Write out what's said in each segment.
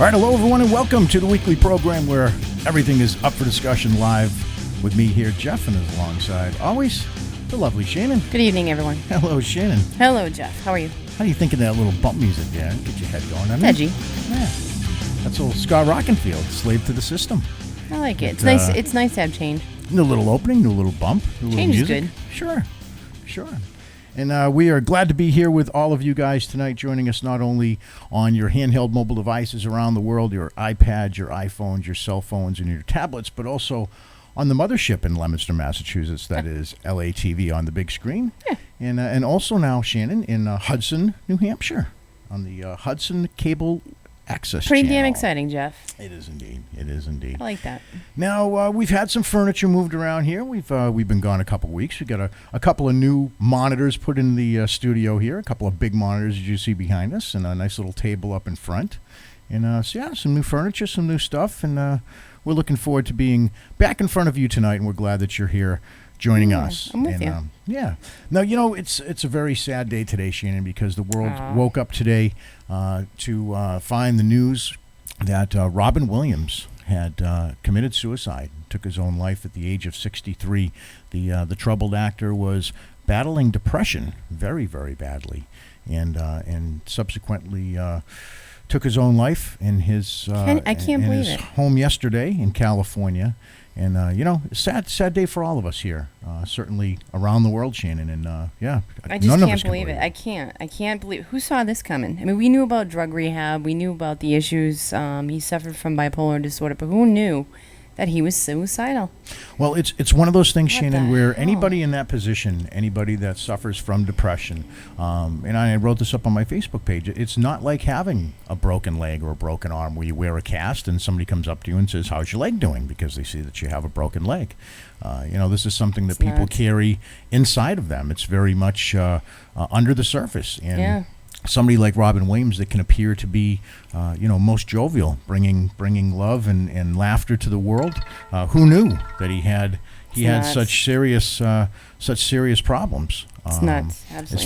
All right, hello everyone, and welcome to the weekly program where everything is up for discussion live with me here, Jeff, and alongside always the lovely Shannon. Good evening, everyone. Hello, Shannon. Hello, Jeff. How are you? How do you think of that little bump music there? Get your head going. Edgy. Yeah. That's old Scott Rockenfield, Slave to the System. I like it. It's nice. It's nice to have change. New little opening, new little bump, new little Change music. is good. Sure. And we are glad to be here with all of you guys tonight, joining us not only on your handheld mobile devices around the world, your iPads, your iPhones, your cell phones, and your tablets, but also on the mothership in Leominster, Massachusetts, that is LATV on the big screen. Yeah. And also now, Shannon, in Hudson, New Hampshire, on the Hudson Cable Access Pretty Channel. damn exciting, Jeff. It is indeed. I like that. Now, we've had some furniture moved around here. We've been gone a couple of weeks. We've got a couple of new monitors put in the studio here, a couple of big monitors as you see behind us, and a nice little table up in front. And some new furniture, some new stuff, and we're looking forward to being back in front of you tonight, and we're glad that you're here joining us. I'm with you. Yeah. Now, it's a very sad day today, Shannon, because the world woke up today to find the news that Robin Williams had committed suicide, took his own life at the age of 63. The troubled actor was battling depression very, very badly, and subsequently took his own life in his I can't believe it. home yesterday in California. And, sad day for all of us here, certainly around the world, Shannon. And, I just can't believe it. I can't believe. Who saw this coming? I mean, we knew about drug rehab. We knew about the issues. He suffered from bipolar disorder. But who knew that he was suicidal? Well, it's one of those things, What Shannon, the where hell? anybody in that position, anybody that suffers from depression, and I wrote this up on my Facebook page, it's not like having a broken leg or a broken arm where you wear a cast and somebody comes up to you and says, how's your leg doing? Because they see that you have a broken leg. This is something that people carry inside of them. It's very much under the surface. And somebody like Robin Williams that can appear to be, most jovial, bringing love and laughter to the world. Who knew that he had such serious problems? It's nuts. Absolutely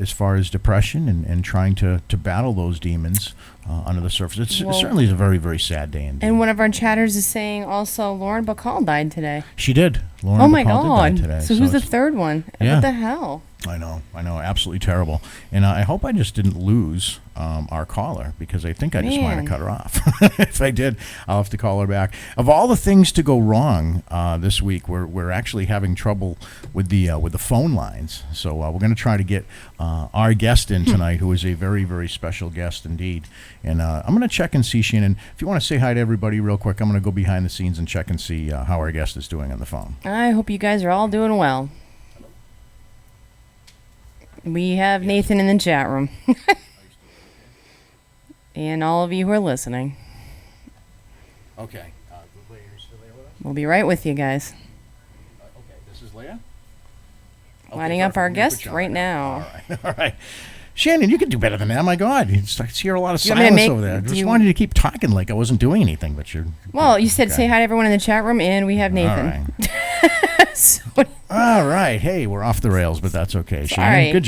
As far as depression and trying to battle those demons under the surface. It certainly is a very, very sad day indeed. And one of our chatters is saying also Lauren Bacall died today. She did. Lauren Oh my Bacall did God! die today. So who's the third one? Yeah. What the hell? I know, absolutely terrible. And I hope I just didn't lose our caller, because I think I just might have cut her off. If I did, I'll have to call her back. Of all the things to go wrong this week, we're actually having trouble with the phone lines. So we're going to try to get our guest in tonight, who is a very, very special guest indeed. And I'm going to check and see, Shannon, if you want to say hi to everybody real quick, I'm going to go behind the scenes and check and see how our guest is doing on the phone. I hope you guys are all doing well. We have Nathan in the chat room. And all of you who are listening. Okay. Leah, you're still there with us? We'll be right with you guys. Okay, this is Leah? Lining up our guest right now. All right. Shannon, you can do better than that. My God, I hear a lot of You want me to silence over there. I just wanted to keep talking like I wasn't doing anything, but you're... Well, you said say hi to everyone in the chat room, and we have Nathan. All right. All right. Hey, we're off the rails, but that's okay, Shannon. Good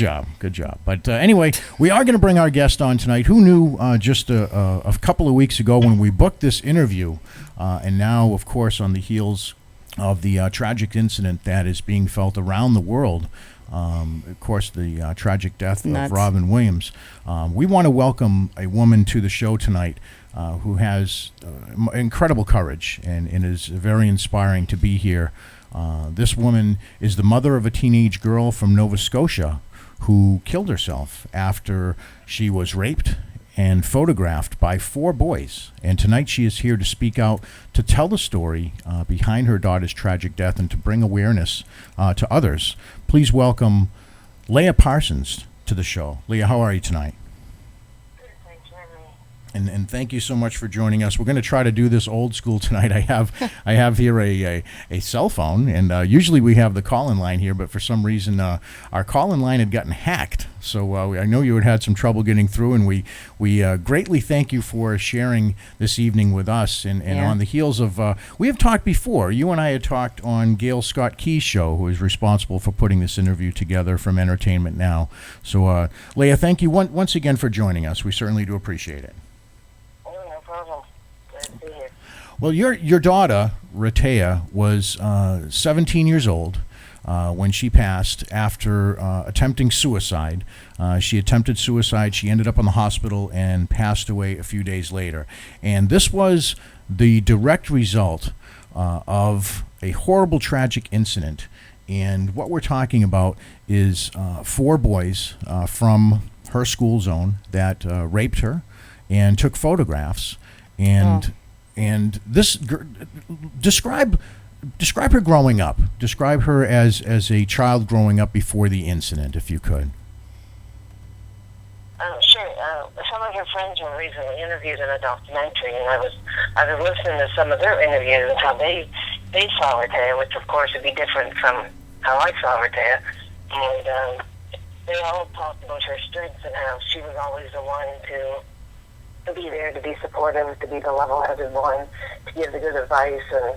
job. But anyway, we are going to bring our guest on tonight. Who knew just a couple of weeks ago when we booked this interview, and now, of course, on the heels of the tragic incident that is being felt around the world, of course, the tragic death of Robin Williams. We want to welcome a woman to the show tonight who has incredible courage and is very inspiring to be here. This woman is the mother of a teenage girl from Nova Scotia who killed herself after she was raped and photographed by 4 boys. And tonight she is here to speak out, to tell the story behind her daughter's tragic death and to bring awareness to others. Please welcome Leah Parsons to the show. Leah, how are you tonight? Good, thanks for having me. And thank you so much for joining us. We're going to try to do this old school tonight. I have here a cell phone, and usually we have the call-in line here, but for some reason our call-in line had gotten hacked. So I know you had some trouble getting through, and we greatly thank you for sharing this evening with us. And on the heels of, we have talked before. You and I had talked on Gail Scott Key's show, who is responsible for putting this interview together from Entertainment Now. So Leah, thank you once again for joining us. We certainly do appreciate it. Well, your daughter, Rehtaeh, was 17 years old when she passed after attempting suicide. She attempted suicide. She ended up in the hospital and passed away a few days later. And this was the direct result of a horrible, tragic incident. And what we're talking about is 4 boys from her school zone that raped her and took photographs. And this describe her growing up. Describe her as a child growing up before the incident, if you could. Sure. Some of her friends were recently interviewed in a documentary, and I was listening to some of their interviews and how they saw Rehtaeh, which of course would be different from how I saw Rehtaeh. And they all talked about her strengths and how she was always the one to be there, to be supportive, to be the level-headed one, to give the good advice. And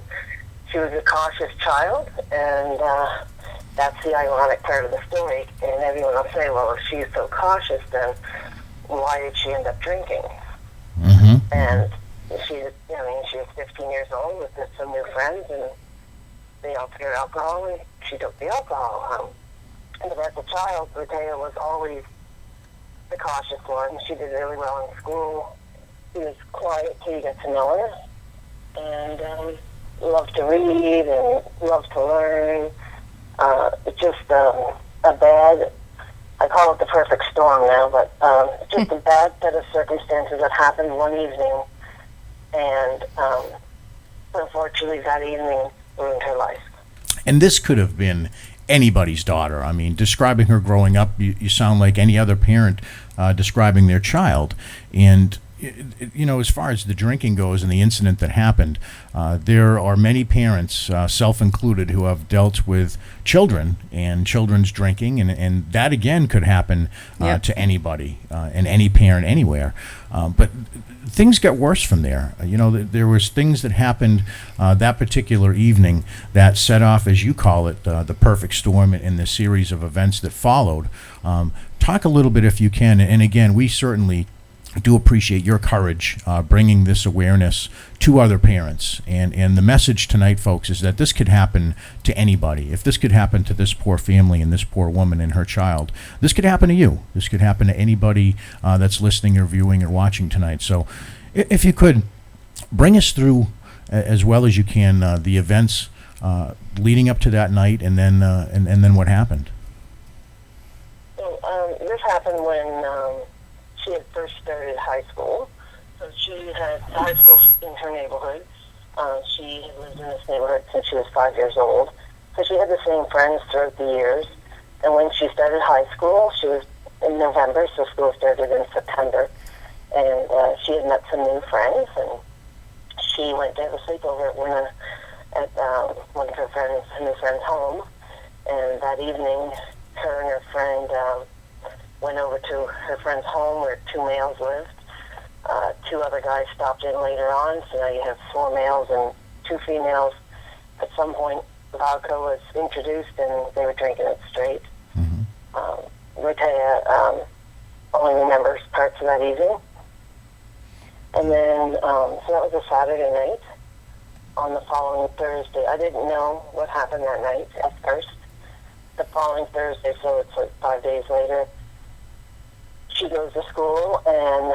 she was a cautious child, and that's the ironic part of the story. And everyone will say, well, if she's so cautious, then why did she end up drinking? Mm-hmm. And she was 15 years old with some new friends, and they all took her alcohol, and she took the alcohol. But as a child, Rehtaeh was always the cautious one. She did really well in school. She was quiet till you get to know her, and loved to read and loved to learn. Just a bad, I call it the perfect storm now, but just a bad set of circumstances that happened one evening, and unfortunately that evening ruined her life. And this could have been anybody's daughter. I mean, describing her growing up, you sound like any other parent describing their child. And as far as the drinking goes and the incident that happened, there are many parents, self-included, who have dealt with children and children's drinking, and that again could happen to anybody and any parent anywhere. But things got worse from there. There was things that happened that particular evening that set off, as you call it, the perfect storm in the series of events that followed. Talk a little bit, if you can, and again, we certainly do appreciate your courage bringing this awareness to other parents. And the message tonight, folks, is that this could happen to anybody. If this could happen to this poor family and this poor woman and her child, this could happen to you. This could happen to anybody that's listening or viewing or watching tonight. So if you could, bring us through, as well as you can, the events leading up to that night, and then what happened. So this happened when she had first started high school. So she had high school in her neighborhood. She had lived in this neighborhood since she was 5 years old. So she had the same friends throughout the years. And when she started high school, she was in November, so school started in September. And she had met some new friends, and she went to have a sleepover at one of her new friend's home. And that evening, her and her friend went over to her friend's home where 2 males lived. 2 other guys stopped in later on, so now you have 4 males and 2 females. At some point, vodka was introduced, and they were drinking it straight. Mm-hmm. Rehtaeh only remembers parts of that evening. And then, so that was a Saturday night. On the following Thursday, I didn't know what happened that night at first. The following Thursday, so it's like 5 days later, she goes to school, and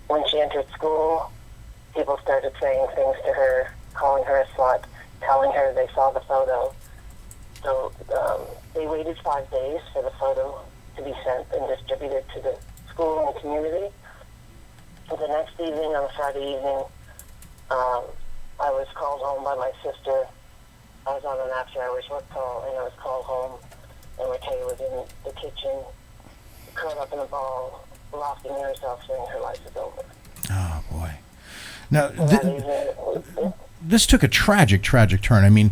when she entered school, people started saying things to her, calling her a slut, telling her they saw the photo. So they waited 5 days for the photo to be sent and distributed to the school and community. And the next evening, on a Friday evening, I was called home by my sister. I was on an after-hours work call, and I was called home, and Rehtaeh was in the kitchen, curled up in a ball, laughing at herself, saying her life is over. Oh, boy. Now, this took a tragic turn. I mean,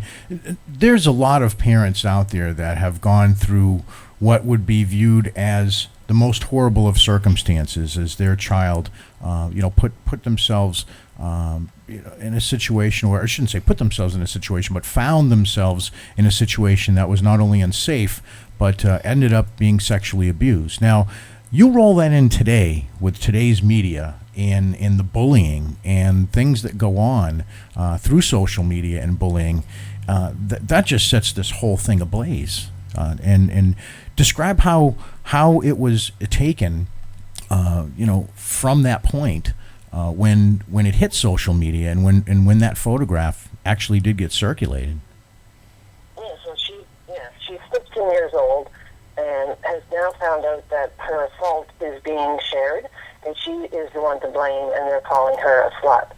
there's a lot of parents out there that have gone through what would be viewed as the most horrible of circumstances, as their child, put themselves in a situation where, I shouldn't say put themselves in a situation, but found themselves in a situation that was not only unsafe, but ended up being sexually abused. Now, you roll that in today with today's media, in the bullying and things that go on through social media and bullying, that just sets this whole thing ablaze. And describe how it was taken, from that point when it hit social media and when that photograph actually did get circulated. Yeah, so she's 15 years old and has now found out that her assault is being shared, and she is the one to blame, and they're calling her a slut.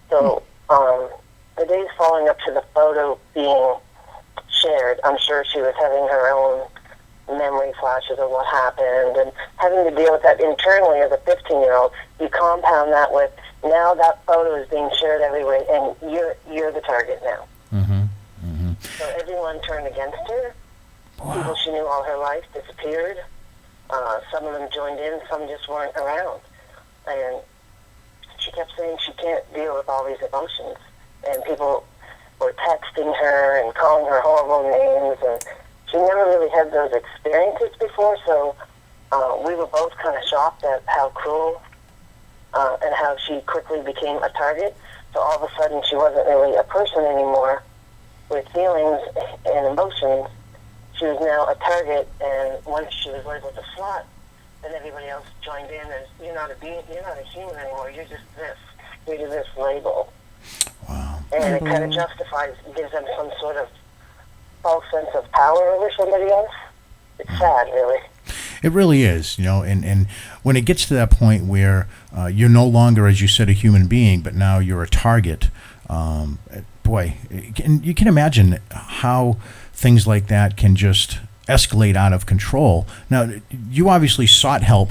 So the days following up to the photo being shared, I'm sure she was having her own memory flashes of what happened and having to deal with that internally as a 15-year-old. You compound that with now that photo is being shared everywhere, and you're the target now. Mm-hmm. Mm-hmm. So everyone turned against her. Wow. People she knew all her life disappeared. Some of them joined in, some just weren't around. And she kept saying she can't deal with all these emotions. And people were texting her and calling her horrible names, and she never really had those experiences before, so we were both kind of shocked at how cruel and how she quickly became a target. So all of a sudden she wasn't really a person anymore with feelings and emotions. She was now a target, and once she was labeled a slut, then everybody else joined in as, you're not a human anymore, you're just this. You're just this label. Wow. And it kind of gives them some sort of false sense of power over somebody else. It's sad, really. It really is, and when it gets to that point where you're no longer, as you said, a human being, but now you're a target, boy, you can imagine how things like that can just escalate out of control. Now, you obviously sought help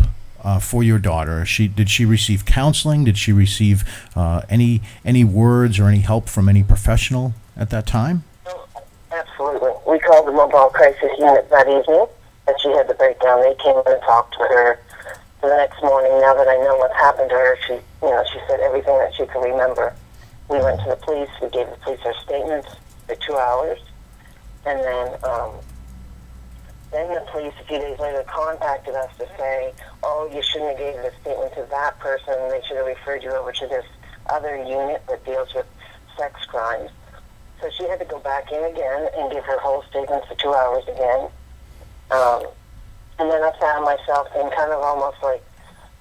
for your daughter. Did she receive counseling? Did she receive any words or any help from any professional at that time? Absolutely. We called the mobile crisis unit that evening, and she had the breakdown. They came in and talked to her. So the next morning, now that I know what happened to her, she said everything that she could remember. We went to the police. We gave the police our statements for 2 hours, and then the police a few days later contacted us to say, "Oh, you shouldn't have gave the statement to that person. They should have referred you over to this other unit that deals with sex crimes." So she had to go back in again and give her whole statement for 2 hours again. And then I found myself in kind of almost like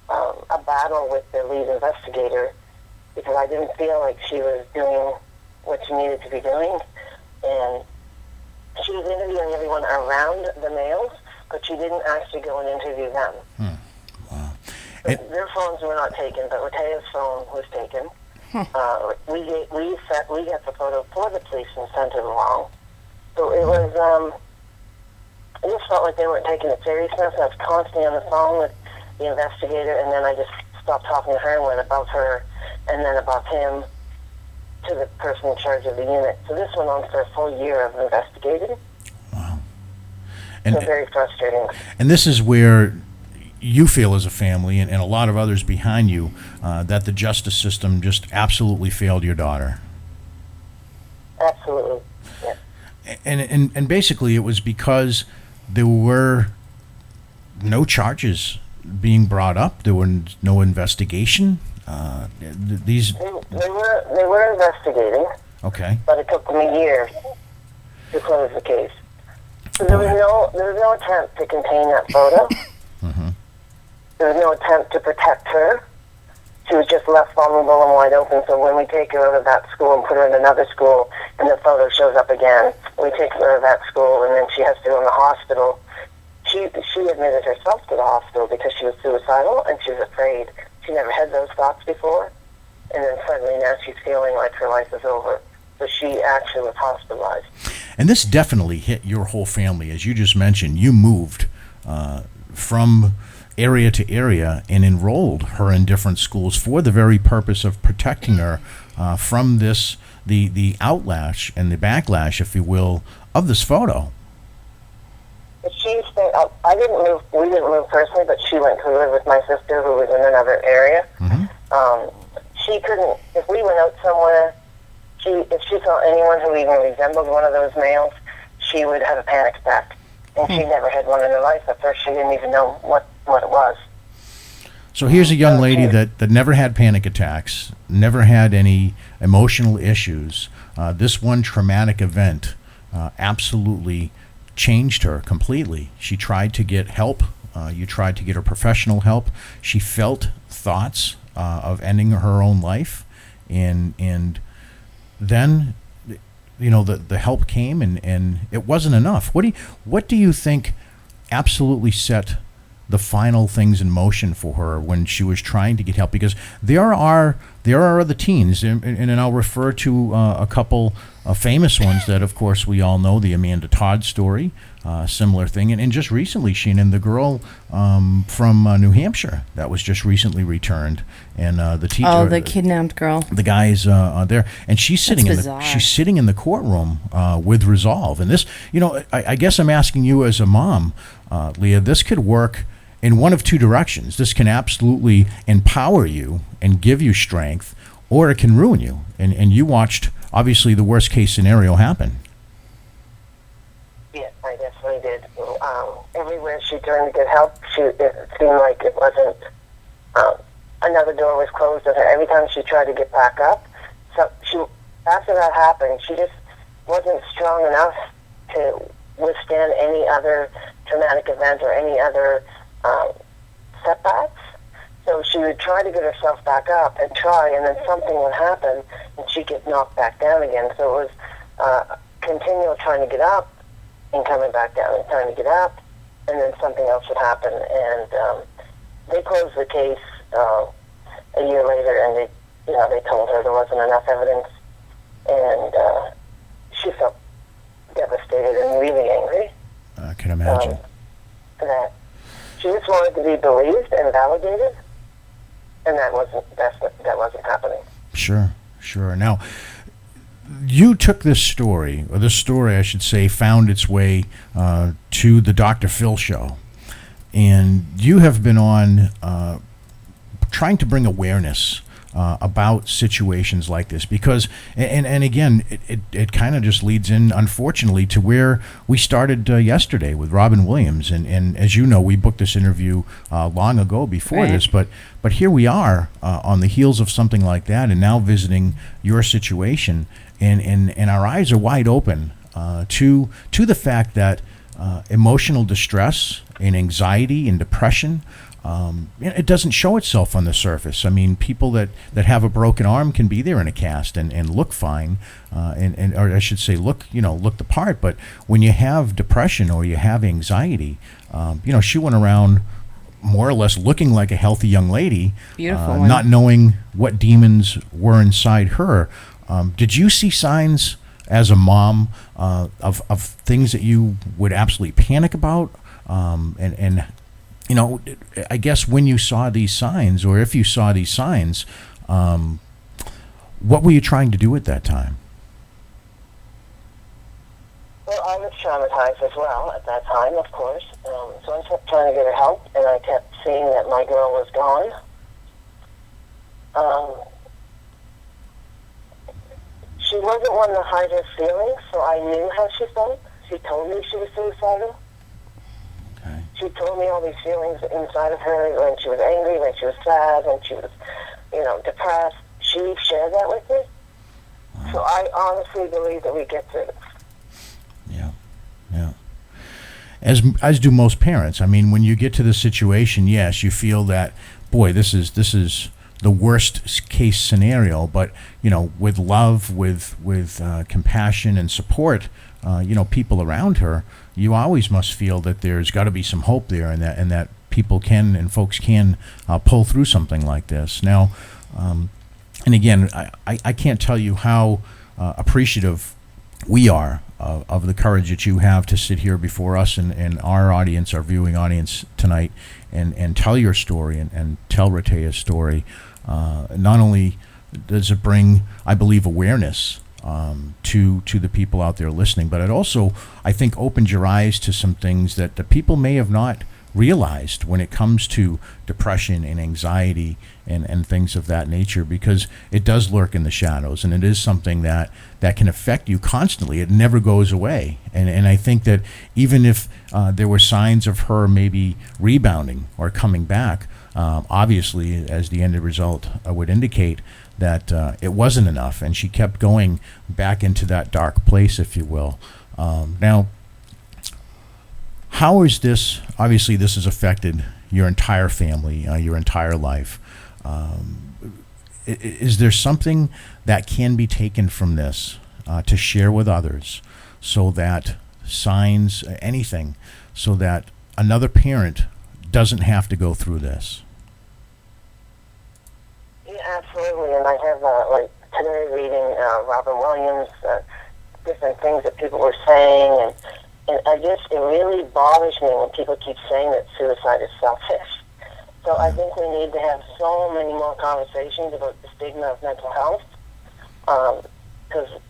a battle with the lead investigator, because I didn't feel like she was doing what she needed to be doing. And she was interviewing everyone around the males, but she didn't actually go and interview them. Wow. So their phones were not taken, but Rehtaeh's phone was taken. We got the photo for the police and sent it along. So it was, I just felt like they weren't taking it seriousness. I was constantly on the phone with the investigator, and then I just stopped talking to her and went above her, and then above him to the person in charge of the unit. So this went on for a full year of investigating. Wow. So very frustrating. And this is where you feel as a family and a lot of others behind you that the justice system just absolutely failed your daughter. Absolutely, yes. And basically it was because there were no charges being brought up. There were no investigation. They were investigating. Okay. But it took them a year to close the case. So there was no attempt to contain that photo. Mm-hmm. There was no attempt to protect her. She was just left vulnerable and wide open. So when we take her out of that school and put her in another school, and the photo shows up again, we take her out of that school, and then she has to go in the hospital. She admitted herself to the hospital because she was suicidal and she was afraid. She never had those thoughts before, and then suddenly now she's feeling like her life is over. So she actually was hospitalized. And this definitely hit your whole family. As you just mentioned, you moved from area to area and enrolled her in different schools for the very purpose of protecting her from this, the outlash and the backlash, if you will, of this photo. I didn't move. We didn't move personally, but she went to live with my sister, who was in another area. Mm-hmm. She couldn't. If we went out somewhere, if she saw anyone who even resembled one of those males, she would have a panic attack. And she never had one in her life. At first, she didn't even know what it was. So here's a young lady that never had panic attacks, never had any emotional issues. This one traumatic event absolutely changed her completely. She tried to get help. You tried to get her professional help. She felt thoughts of ending her own life, and then the help came, and it wasn't enough. What do you think absolutely set the final things in motion for her when she was trying to get help? Because there are other teens, and I'll refer to a couple of famous ones that, of course, we all know, the Amanda Todd story, similar thing, and just recently, Shannon, the girl from New Hampshire that was just recently returned, and the teacher, the kidnapped girl, the guy's there, and she's sitting in the courtroom with resolve. And this, I guess I'm asking you as a mom, Leah, this could work in one of two directions. This can absolutely empower you and give you strength, or it can ruin you. And you watched, obviously, the worst case scenario happen. Yeah, I definitely did. Everywhere she turned to get help, it seemed like it wasn't, another door was closed on her. Every time she tried to get back up, after that happened, she just wasn't strong enough to withstand any other traumatic event or any other setbacks. So she would try to get herself back up and then something would happen and she'd get knocked back down again. So it was continual trying to get up and coming back down and trying to get up, and then something else would happen. And they closed the case a year later, and they told her there wasn't enough evidence, and she felt devastated and really angry. I can imagine. That she just wanted to be believed and validated, and that wasn't happening. Sure. Now, you took this story, I should say, found its way to the Dr. Phil show, and you have been on trying to bring awareness about situations like this, because, and again, it kind of just leads in, unfortunately, to where we started yesterday with Robin Williams, and as you know, we booked this interview long ago before this, but here we are on the heels of something like that, and now visiting your situation, and our eyes are wide open to the fact that emotional distress and anxiety and depression, it doesn't show itself on the surface. I mean, people that have a broken arm can be there in a cast and look fine, or I should say look the part. But when you have depression or you have anxiety, she went around more or less looking like a healthy young lady, beautiful, not knowing what demons were inside her. Did you see signs as a mom of things that you would absolutely panic about? And I guess when you saw these signs, or if you saw these signs, what were you trying to do at that time? Well, I was traumatized as well at that time, of course. So I kept trying to get her help, and I kept seeing that my girl was gone. She wasn't one to hide her feelings, so I knew how she felt. She told me she was suicidal. Okay. She told me all these feelings inside of her, when she was angry, when she was sad, when she was, depressed. She shared that with me. Wow. So I honestly believe that we get through this. Yeah. As do most parents. I mean, when you get to the situation, yes, you feel that, boy, this is the worst case scenario. But with love, with compassion and support, people around her, you always must feel that there's got to be some hope there, and that people can and folks can pull through something like this. Now, and again, I can't tell you how appreciative we are of the courage that you have to sit here before us and our audience, our viewing audience tonight, and tell your story and tell Rehtaeh's story. Not only does it bring, I believe, awareness to the people out there listening, but it also, I think, opens your eyes to some things that the people may have not realized when it comes to depression and anxiety and things of that nature, because it does lurk in the shadows, and it is something that can affect you constantly. It never goes away. And I think that even if there were signs of her maybe rebounding or coming back, obviously, as the end result would indicate, that it wasn't enough, and she kept going back into that dark place, if you will. Now, how is this? Obviously, this has affected your entire family, your entire life. Is there something that can be taken from this to share with others, so that signs, anything, so that another parent doesn't have to go through this? Yeah, absolutely. And I have, like today, reading Robin Williams, different things that people were saying, and it really bothers me when people keep saying that suicide is selfish. So I think we need to have so many more conversations about the stigma of mental health, because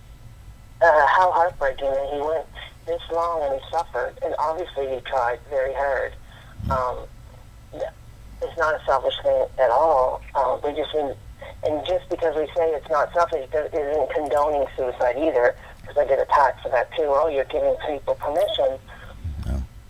how heartbreaking that he went this long and he suffered, and obviously he tried very hard. It's not a selfish thing at all. We just need, and just because we say it's not selfish, it isn't condoning suicide either, because I get attacked for that too. Oh, you're giving people permission.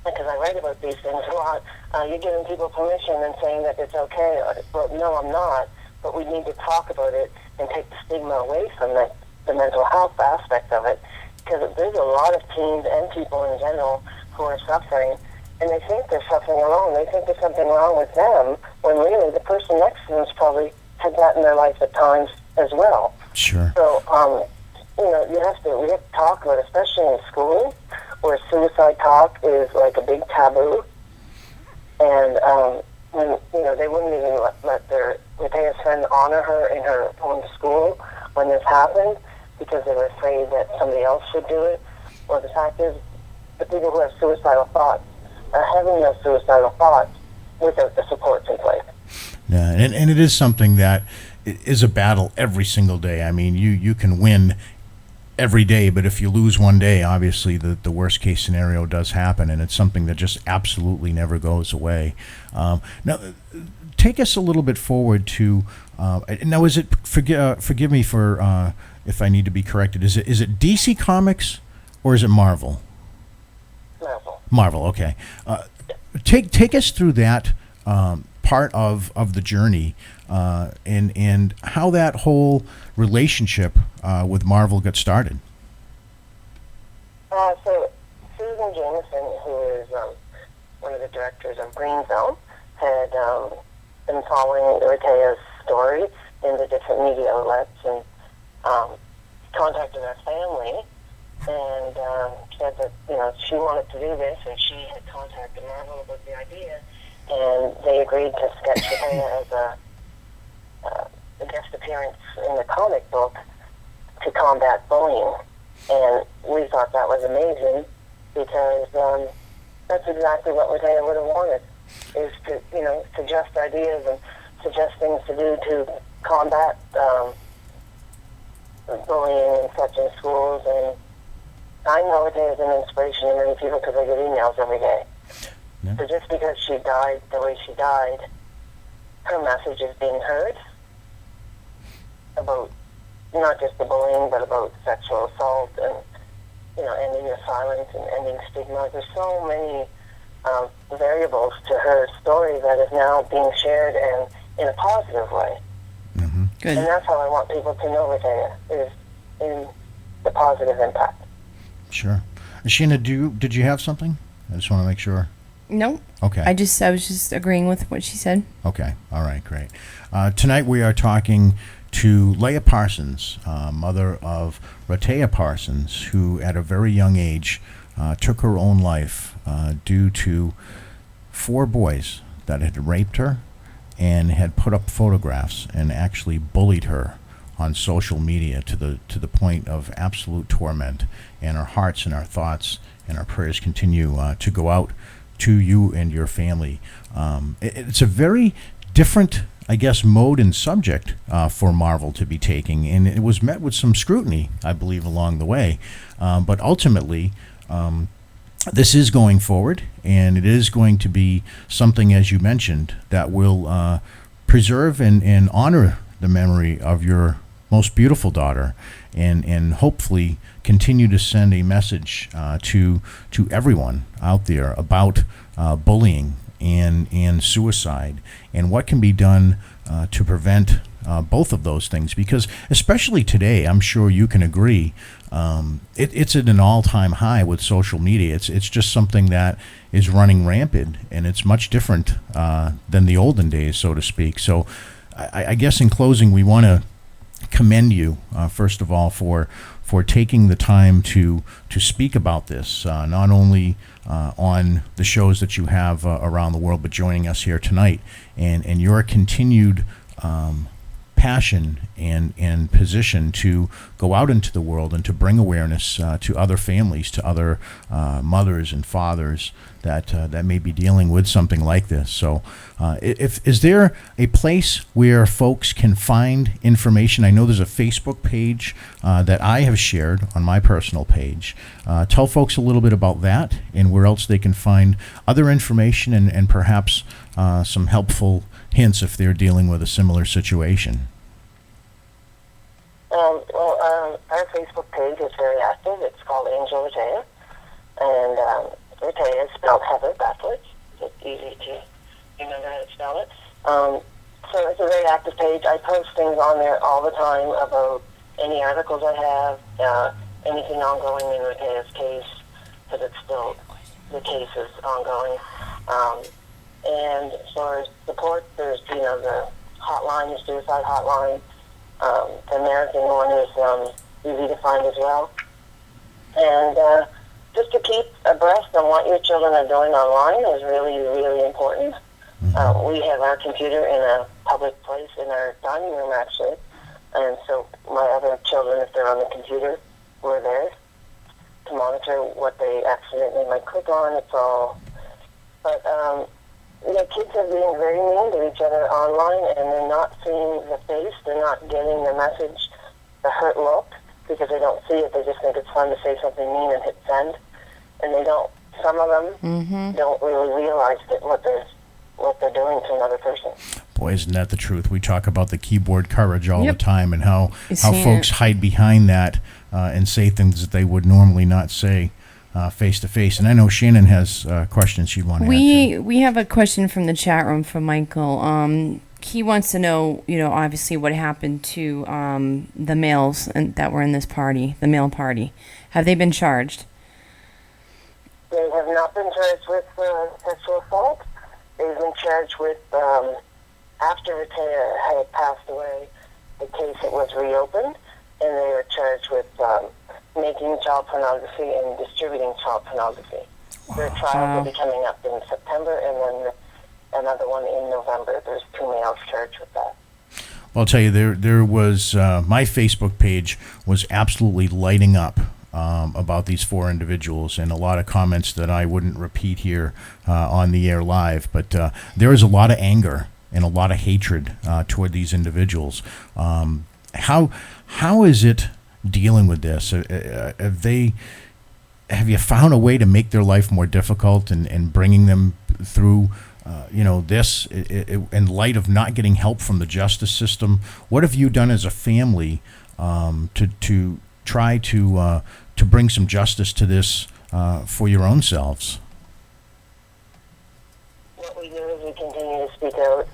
Because I write about these things a lot. You're giving people permission and saying that it's okay. Well, no, I'm not. But we need to talk about it and take the stigma away from the mental health aspect of it. Because there's a lot of teens and people in general who are suffering, and they think they're suffering alone. They think there's something wrong with them, when really the person next to them has probably had that in their life at times as well. Sure. So, we have to talk about it, especially in schools, where suicide talk is like a big taboo. And, when, they wouldn't even let their Rehtaeh's friend honor her in her own school when this happened, because they were afraid that somebody else should do it. Well, the fact is, the people who have suicidal thoughts are having those suicidal thoughts without the supports in place. Yeah, and it is something that is a battle every single day. I mean, you can win every day, but if you lose one day, obviously the worst case scenario does happen, and it's something that just absolutely never goes away. Now, take us a little bit forward to, now is it, forgive me for if I need to be corrected, is it DC Comics or is it Marvel? Marvel, okay. Take us through that part of the journey, and how that whole relationship with Marvel got started. So Susan Jameson, who is one of the directors of Green Zone, had been following Rehtaeh's story in the different media outlets, and contacted our family and said that she wanted to do this, and she had contacted Marvel about the idea, and they agreed to sketch Rehtaeh as a guest appearance in the comic book to combat bullying. And we thought that was amazing, because that's exactly what Rehtaeh would have wanted, is to suggest ideas and suggest things to do to combat bullying and such in schools. And I know Rehtaeh is an inspiration to many people because I get emails every day. Yeah. So just because she died the way she died, her message is being heard about not just the bullying, but about sexual assault and, ending the silence and ending stigma. There's so many variables to her story that is now being shared and in a positive way. Mm-hmm. Good. And that's how I want people to know Rehtaeh, is in the positive impact. Sure. Sheena, did you have something? I just want to make sure. No. Okay. I was just agreeing with what she said. Okay. All right. Great. Tonight we are talking to Leah Parsons, mother of Rehtaeh Parsons, who at a very young age took her own life due to 4 boys that had raped her and had put up photographs and actually bullied her on social media to the point of absolute torment. And our hearts and our thoughts and our prayers continue to go out to you and your family. It's a very different, I guess, mode and subject for Marvel to be taking, and it was met with some scrutiny, I believe, along the way. But ultimately, this is going forward, and it is going to be something, as you mentioned, that will preserve and honor the memory of your most beautiful daughter, and hopefully continue to send a message to everyone out there about bullying and suicide, and what can be done to prevent both of those things, because especially today, I'm sure you can agree, it's at an all-time high with social media. It's just something that is running rampant, and it's much different than the olden days, so to speak. So I guess in closing, we want to commend you, first of all, for taking the time to speak about this, not only on the shows that you have around the world, but joining us here tonight, and your continued passion and position to go out into the world and to bring awareness to other families, to other mothers and fathers that may be dealing with something like this. So is there a place where folks can find information? I know there's a Facebook page that I have shared on my personal page. Tell folks a little bit about that and where else they can find other information and perhaps some helpful hints if they're dealing with a similar situation. Our Facebook page is very active. It's called Angel Rehtaeh, and Rehtaeh is spelled Heather backwards. It's easy to remember how to spell it. So it's a very active page. I post things on there all the time about any articles I have, anything ongoing in Rehtaeh's case, because it's still, the case is ongoing. And as far as support, there's, the hotline, the suicide hotline. The American one is easy to find as well. And just to keep abreast on what your children are doing online is really, really important. We have our computer in a public place in our dining room, actually. And so my other children, if they're on the computer, we're there to monitor what they accidentally might click on. It's all... But, kids are being very mean to each other online, and they're not seeing the face. They're not getting the message, the hurt look, because they don't see it. They just think it's fun to say something mean and hit send. And they don't, some of them don't really realize that what they're doing to another person. Boy, isn't that the truth? We talk about the keyboard courage all the time, and how folks hide behind that and say things that they would normally not say face to face. And I know Shannon has questions she'd want to add. We have a question from the chat room from Michael. He wants to know, obviously what happened to the males that were in this party, the male party. Have they been charged? They have not been charged with sexual assault. They've been charged with, after Rehtaeh had passed away, the case was reopened, and they were charged with making child pornography and distributing child pornography. Their trials will be coming up in September, and then another one in November. There's 2 males charged with that. Well, I'll tell you, there was my Facebook page was absolutely lighting up about these 4 individuals, and a lot of comments that I wouldn't repeat here on the air live. But there is a lot of anger and a lot of hatred toward these individuals. How is it dealing with this? Have you found a way to make their life more difficult and bringing them through this in light of not getting help from the justice system? What have you done as a family to try to bring some justice to this for your own selves? What we do is we continue to speak out.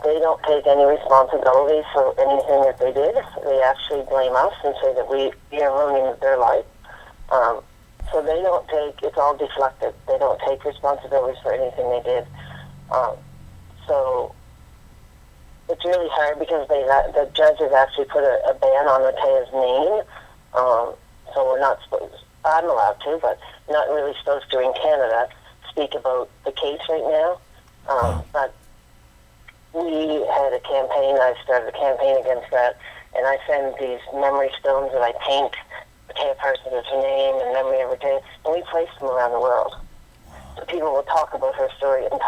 They don't take any responsibility for anything that they did. They actually blame us and say that we are ruining their life. So they don't take, it's all deflected. They don't take responsibility for anything they did. So it's really hard because the judges actually put a ban on Rehtaeh's name. So we're not supposed, I'm allowed to, but not really supposed to in Canada speak about the case right now. But we had a campaign, I started a campaign against that, and I send these memory stones that I paint. Rehtaeh Parsons is her name, and memory of Rehtaeh, and we place them around the world. So people will talk about her story and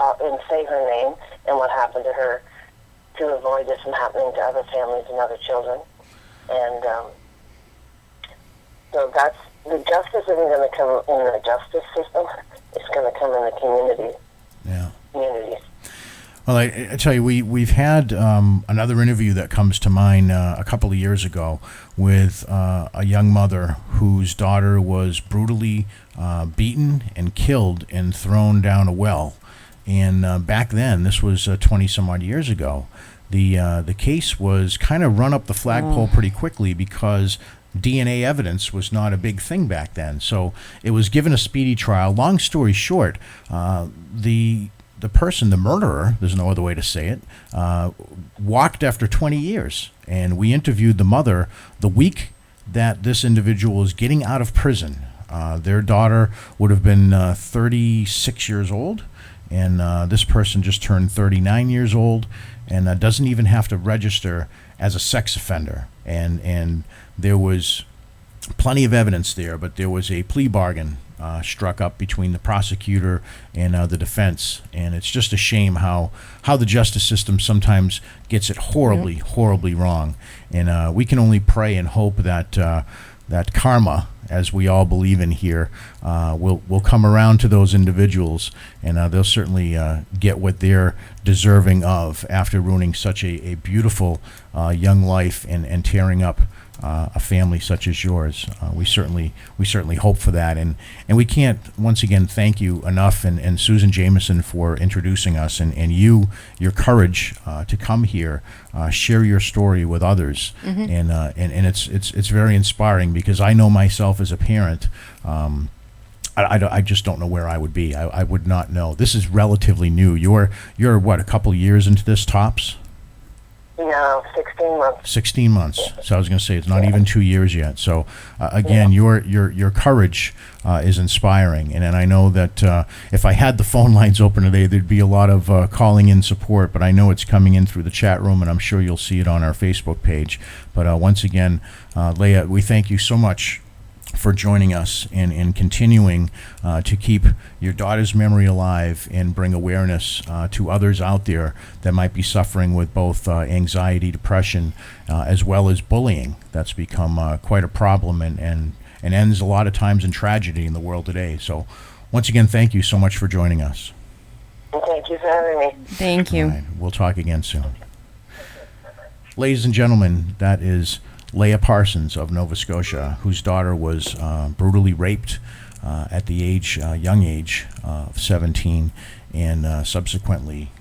say her name and what happened to her to avoid this from happening to other families and other children. And so that's, the justice isn't going to come in the justice system, it's going to come in the community. Yeah. Communities. Well, I tell you, we've had another interview that comes to mind a couple of years ago with a young mother whose daughter was brutally beaten and killed and thrown down a well. And back then, this was 20 some odd years ago, the case was kind of run up the flagpole pretty quickly because DNA evidence was not a big thing back then. So it was given a speedy trial. Long story short, the person, the murderer, there's no other way to say it, walked after 20 years. And we interviewed the mother the week that this individual was getting out of prison. Their daughter would have been 36 years old, and this person just turned 39 years old, and doesn't even have to register as a sex offender. And there was plenty of evidence there, but there was a plea bargain struck up between the prosecutor and the defense, and it's just a shame how the justice system sometimes gets it horribly wrong. And we can only pray and hope that that karma, as we all believe in here, will come around to those individuals, and they'll certainly get what they're deserving of after ruining such a beautiful young life and tearing up a family such as yours. We certainly hope for that, and we can't once again thank you enough, and Susan Jameson for introducing us, and your courage to come here, share your story with others, and it's very inspiring, because I know myself as a parent. I just don't know where I would be. I would not know. This is relatively new. You're what, a couple years into this tops? No, 16 months. 16 months. So I was going to say it's not even 2 years yet. So again, your courage is inspiring, and I know that if I had the phone lines open today, there'd be a lot of calling in support. But I know it's coming in through the chat room, and I'm sure you'll see it on our Facebook page. But once again, Leah, we thank you so much for joining us and continuing to keep your daughter's memory alive and bring awareness to others out there that might be suffering with both anxiety, depression, as well as bullying. That's become quite a problem and ends a lot of times in tragedy in the world today. So once again, thank you so much for joining us. Thank you for having me. Thank you. All right, we'll talk again soon. Ladies and gentlemen, that is Leah Parsons of Nova Scotia, whose daughter was brutally raped at the young age of 17, and subsequently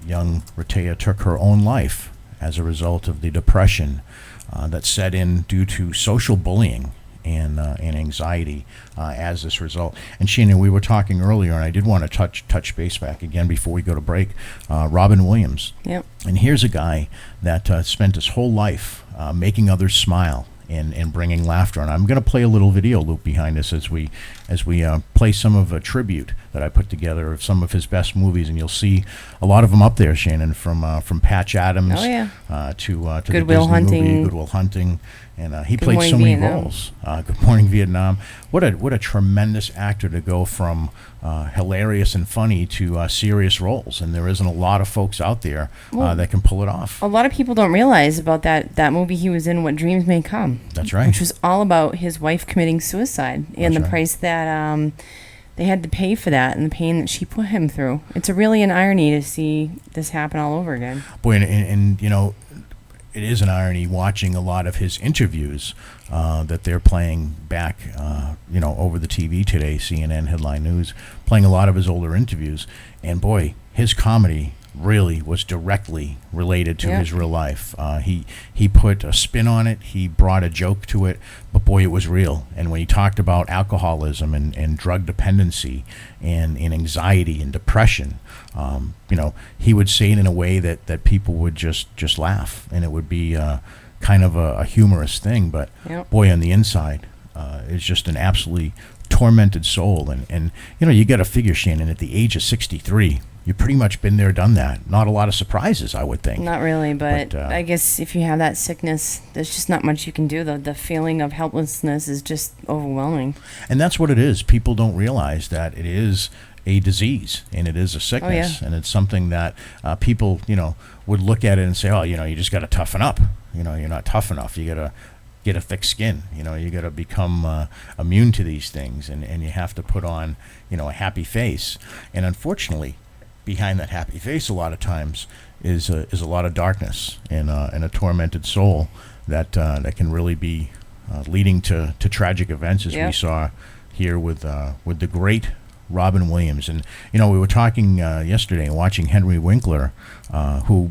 young Rehtaeh took her own life as a result of the depression that set in due to social bullying and anxiety as this result. And Shannon, we were talking earlier, and I did want to touch base back again before we go to break. Robin Williams. Yep. And here's a guy that spent his whole life making others smile and bringing laughter. And I'm going to play a little video loop behind us as we play some of a tribute that I put together of some of his best movies, and you'll see a lot of them up there, Shannon, from Patch Adams to Good the Will Disney Hunting. movie Good Will Hunting, and he Good played Morning so many Vietnam. roles. Good Morning Vietnam. What a tremendous actor to go from hilarious and funny to serious roles, and there isn't a lot of folks out there that can pull it off. A lot of people don't realize about that movie he was in, What Dreams May Come. That's right. Which was all about his wife committing suicide and That's the right. price that they had to pay for that and the pain that she put him through. It's really an irony to see this happen all over again. Boy, and you know, it is an irony watching a lot of his interviews that they're playing back, over the TV today, CNN Headline News, playing a lot of his older interviews. And boy, his comedy really was directly related to his real life. He put a spin on it. He brought a joke to it, but boy, it was real. And when he talked about alcoholism and drug dependency and anxiety and depression, he would say it in a way that people would just laugh, and it would be kind of a humorous thing. But boy, on the inside, it's just an absolutely tormented soul. And you got to figure, Shannon, at the age of 63, you've pretty much been there, done that. Not a lot of surprises, I would think. Not really, but I guess if you have that sickness, there's just not much you can do. The feeling of helplessness is just overwhelming. And that's what it is. People don't realize that it is a disease and it is a sickness, and it's something that people, would look at it and say, oh, you just got to toughen up. You're not tough enough. You got to get a thick skin. You got to become immune to these things, and you have to put on, a happy face. And unfortunately, behind that happy face, a lot of times is a lot of darkness and a tormented soul that can really be leading to tragic events, as we saw here with the great Robin Williams. And, we were talking yesterday and watching Henry Winkler, who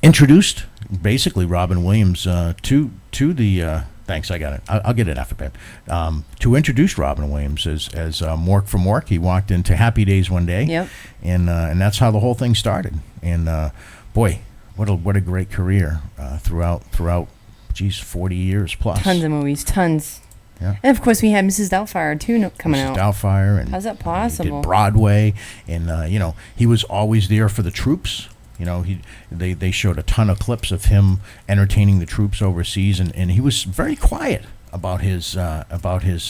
introduced basically Robin Williams to the thanks, I got it. I'll get it after bed. To introduce Robin Williams as Mork from Mork, he walked into Happy Days one day, yep, and that's how the whole thing started. And boy, what a great career throughout 40 years plus. Tons of movies, tons. Yeah. And of course we had Mrs. Doubtfire too coming out. Mrs. Doubtfire, and how's that possible? He did Broadway, and he was always there for the troops. They showed a ton of clips of him entertaining the troops overseas, and he was very quiet about his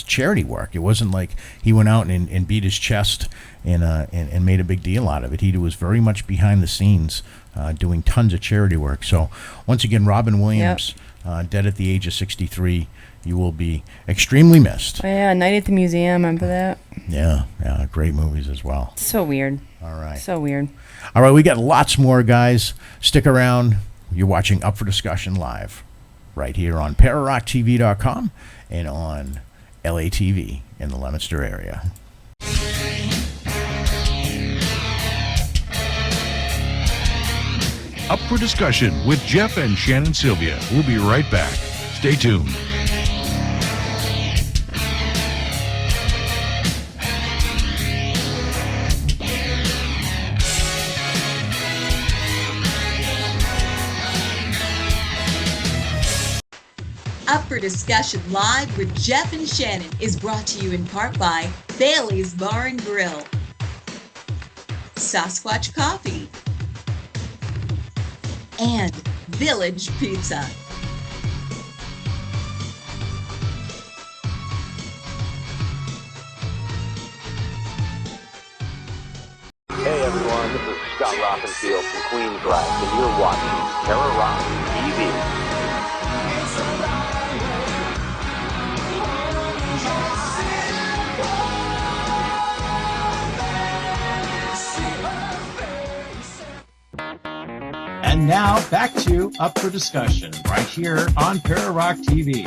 charity work. It wasn't like he went out and beat his chest and made a big deal out of it. He was very much behind the scenes, doing tons of charity work. So once again, Robin Williams, dead at the age of 63. You will be extremely missed. Oh, yeah, Night at the Museum, remember that? Yeah, great movies as well. So weird. All right. So weird. All right, we got lots more, guys. Stick around. You're watching Up for Discussion live right here on ParaRockTV.com and on LATV in the Leominster area. Up for Discussion with Jeff and Shannon Sylvia. We'll be right back. Stay tuned. Up for Discussion Live with Jeff and Shannon is brought to you in part by Bailey's Bar and Grill, Sasquatch Coffee, and Village Pizza. Hey everyone, this is Scott Rothenfield from Queensrÿche, and you're watching Para Rock TV. And now back to Up for Discussion right here on Para Rock TV.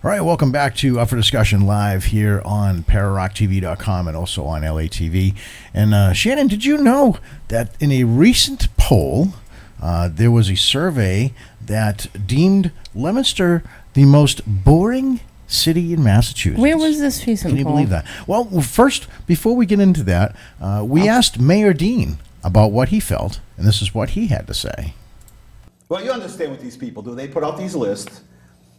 All right, welcome back to Up for Discussion live here on ParaRockTV.com and also on LATV. And Shannon, did you know that in a recent poll, there was a survey that deemed Leominster the most boring city in Massachusetts? Where was this recent poll? Can you poll? believe that? Well, first, before we get into that, we asked Mayor Dean about what he felt, and this is what he had to say. Well, you understand what these people do. They put out these lists.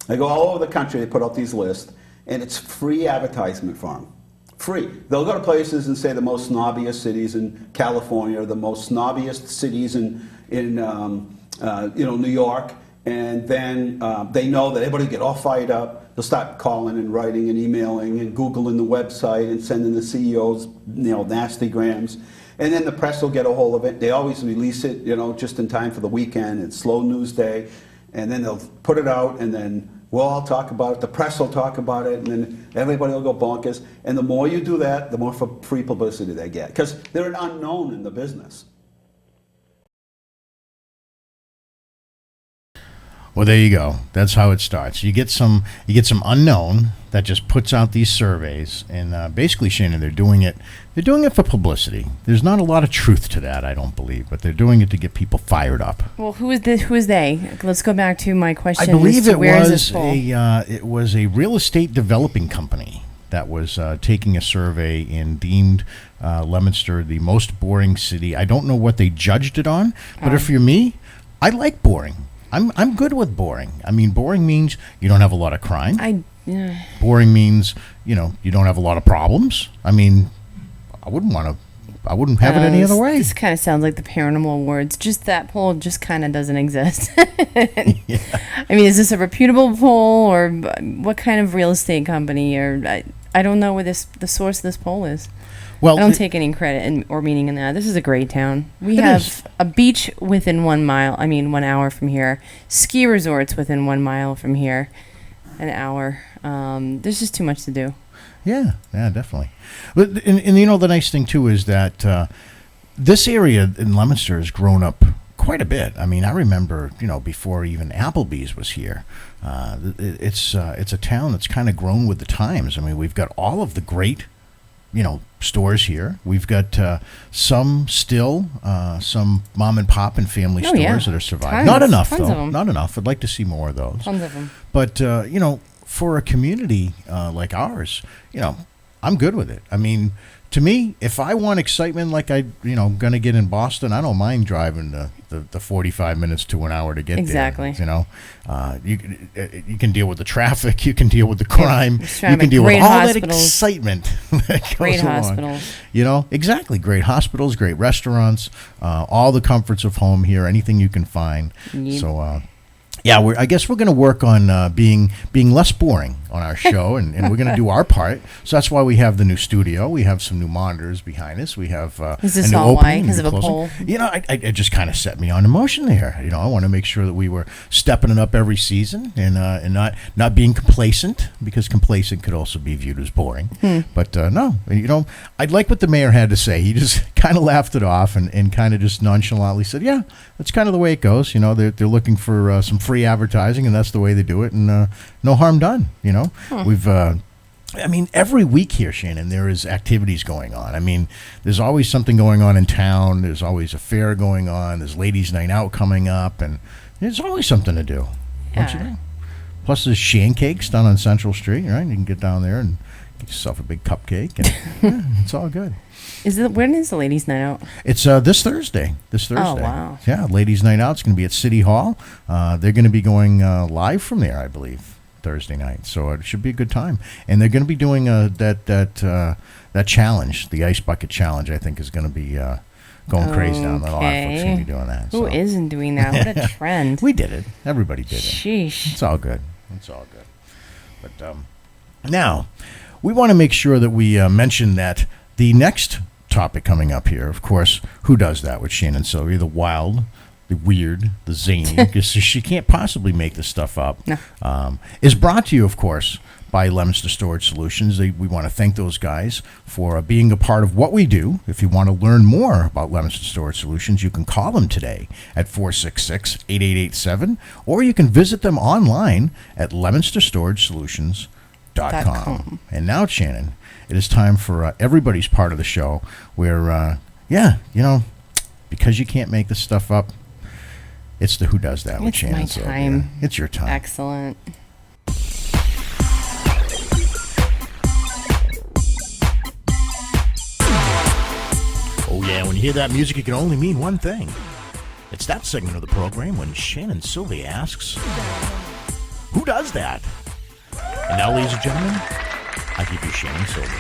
They go all over the country, they put out these lists, and it's free advertisement for them. Free. They'll go to places and say the most snobbiest cities in California, the most snobbiest cities in New York, and then they know that everybody will get all fired up. They'll start calling and writing and emailing and Googling the website and sending the CEOs, nasty grams. And then the press will get a hold of it. They always release it, just in time for the weekend. It's slow news day. And then they'll put it out, and then we'll all talk about it. The press will talk about it, and then everybody will go bonkers. And the more you do that, the more free publicity they get, because they're an unknown in the business. Well, there you go. That's how it starts. You get some unknown that just puts out these surveys, and basically, Shannon, they're doing it for publicity. There's not a lot of truth to that, I don't believe, but they're doing it to get people fired up. Well, who is this? Who is they? Let's go back to my question. I believe it was a real estate developing company that was taking a survey and deemed Leominster the most boring city. I don't know what they judged it on, but if you're me, I like boring. I'm good with boring. I mean, boring means you don't have a lot of crime. Boring means, you don't have a lot of problems. I mean, I wouldn't have it any other way. This kind of sounds like the paranormal awards. Just that poll just kind of doesn't exist. Yeah. I mean, is this a reputable poll, or what kind of real estate company? Or I don't know what the source of this poll is. Well, I don't take any credit or meaning in that. This is a great town. We have a beach within 1 hour from here. Ski resorts within 1 mile from here. An hour. There's just too much to do. Yeah, definitely. But and the nice thing too is that this area in Leominster has grown up quite a bit. I mean, I remember, before even Applebee's was here, it's a town that's kind of grown with the times. I mean, we've got all of the great, stores here. We've got some still, some mom and pop and family stores that are surviving. Not enough, though. Not enough. I'd like to see more of those. Tons of them. But, for a community like ours, I'm good with it. I mean, to me, if I want excitement like going to get in Boston, I don't mind driving the 45 minutes to an hour to get exactly. there. You can deal with the traffic, you can deal with the crime, you can deal with all that excitement that goes great along. Hospitals. Exactly. Great hospitals, great restaurants, all the comforts of home here, anything you can find. Yep. So, I guess we're going to work on being less boring on our show, and we're going to do our part. So that's why we have the new studio. We have some new monitors behind us. We have Is this a new all opening, why? Because of a poll? It just kind of set me on emotion there. I want to make sure that we were stepping it up every season and not being complacent, because complacent could also be viewed as boring. But no, I'd like what the mayor had to say. He just kind of laughed it off and kind of just nonchalantly said, yeah, that's kind of the way it goes. They're looking for some free advertising, and that's the way they do it, and no harm done. We've every week here, Shannon, there is activities going on. I mean, there's always something going on in town. There's always a fair going on. There's ladies' night out coming up, and there's always something to do. Don't you think? Plus, there's Shancakes down on Central Street, right? You can get down there and get yourself a big cupcake, and it's all good. When is the ladies' night out? It's this Thursday. Oh, wow. Yeah, ladies' night out. It's going to be at City Hall. They're going to be going live from there, I believe, Thursday night. So it should be a good time. And they're going to be doing that challenge, the ice bucket challenge. I think is going to be going crazy down there. A lot of folks are going to be doing that. Who isn't doing that? What a trend! We did it. Everybody did it. Sheesh. It's all good. But now we want to make sure that we mention that the next topic coming up here, of course, Who Does That with Shannon Sylvia, the wild, the weird, the zany, because she can't possibly make this stuff up, is brought to you, of course, by Leominster Storage Solutions. We want to thank those guys for being a part of what we do. If you want to learn more about Leominster Storage Solutions, you can call them today at 466-8887, or you can visit them online at leominsterstorage.com. And now, Shannon, it is time for everybody's part of the show where, because you can't make this stuff up, it's the Who Does That with Shannon. It's my time. It's your time. Excellent. Oh, yeah, when you hear that music, it can only mean one thing. It's that segment of the program when Shannon Sylvia asks, Who does that? And now, ladies and gentlemen, I give you Shannon Sylvia.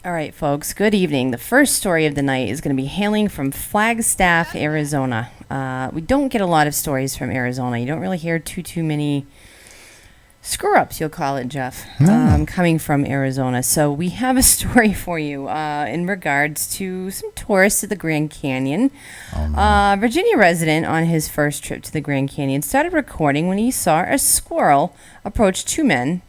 All right, folks, good evening. The first story of the night is going to be hailing from Flagstaff, Arizona. We don't get a lot of stories from Arizona. You don't really hear too many screw-ups, you'll call it, Jeff, coming from Arizona. So we have a story for you in regards to some tourists at the Grand Canyon. Virginia resident on his first trip to the Grand Canyon started recording when he saw a squirrel approach two men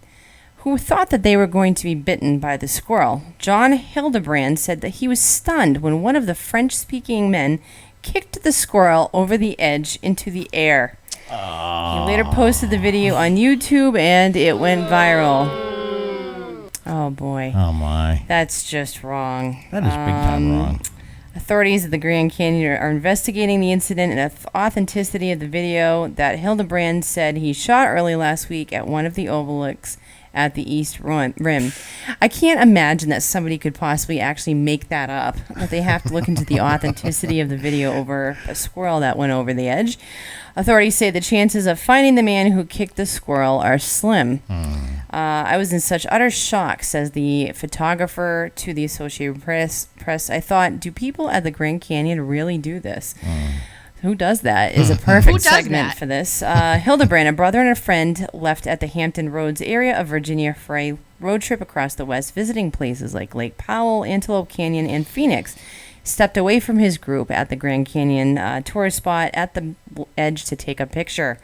who thought that they were going to be bitten by the squirrel. John Hildebrand said that he was stunned when one of the French-speaking men kicked the squirrel over the edge into the air. He later posted the video on YouTube, and it went viral. Oh, boy. Oh, my. That's just wrong. That is big time wrong. Authorities at the Grand Canyon are investigating the incident and the authenticity of the video that Hildebrand said he shot early last week at one of the overlooks at the East Rim. I can't imagine that somebody could possibly actually make that up, that they have to look into the authenticity of the video over a squirrel that went over the edge. Authorities say the chances of finding the man who kicked the squirrel are slim. I was in such utter shock, says the photographer to the Associated Press. I thought, do people at the Grand Canyon really do this? Who does that is a perfect does segment that? for this. Hildebrand, a brother and a friend, left at the Hampton Roads area of Virginia for a road trip across the West, visiting places like Lake Powell, Antelope Canyon, and Phoenix. Stepped away from his group at the Grand Canyon tourist spot at the edge to take a picture.